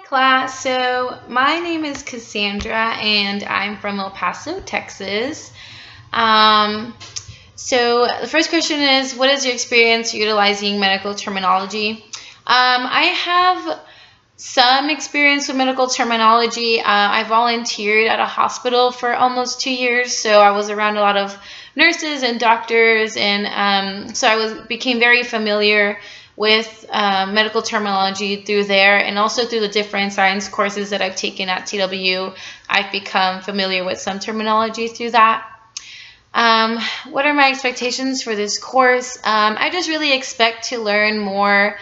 class. So my name is Cassandra and I'm from El Paso, Texas. Um, so the first question is, what is your experience utilizing medical terminology? I have some experience with medical terminology. I volunteered at a hospital for almost 2 years, so I was around a lot of nurses and doctors, and so I became very familiar with medical terminology through there, and also through the different science courses that I've taken at TW. I've become familiar with some terminology through that. What are my expectations for this course? I just really expect to learn more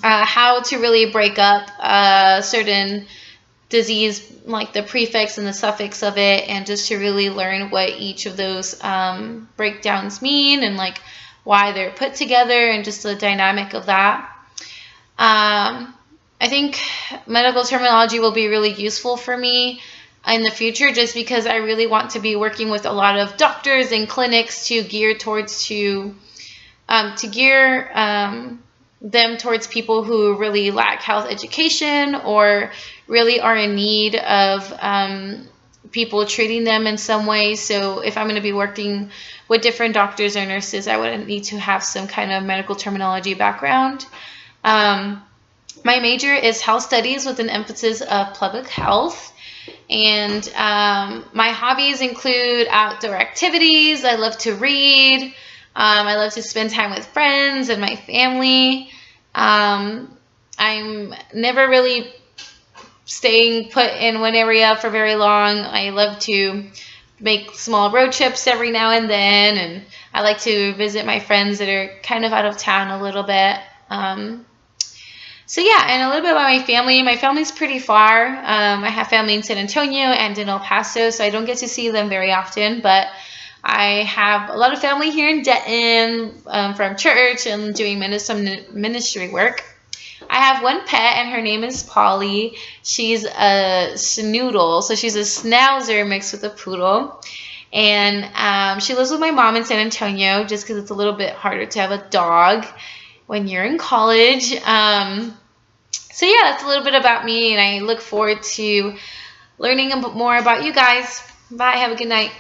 how to really break up certain disease, like the prefix and the suffix of it, and just to really learn what each of those breakdowns mean, and like why they're put together, and just the dynamic of that. I think medical terminology will be really useful for me in the future, just because I really want to be working with a lot of doctors and clinics to gear them towards people who really lack health education, or really are in need of people treating them in some way. So if I'm going to be working with different doctors or nurses, I would need to have some kind of medical terminology background. My major is health studies with an emphasis of public health. And my hobbies include outdoor activities. I love to read. I love to spend time with friends and my family. I'm never really staying put in one area for very long. I love to make small road trips every now and then, and I like to visit my friends that are kind of out of town a little bit. So yeah, and a little bit about my family. My family's pretty far. I have family in San Antonio and in El Paso, so I don't get to see them very often, but I have a lot of family here in Denton from church and doing some ministry work. I have one pet, and her name is Polly. She's a snoodle, so she's a schnauzer mixed with a poodle. And she lives with my mom in San Antonio, just because it's a little bit harder to have a dog when you're in college. So yeah, that's a little bit about me, and I look forward to learning a bit more about you guys. Bye. Have a good night.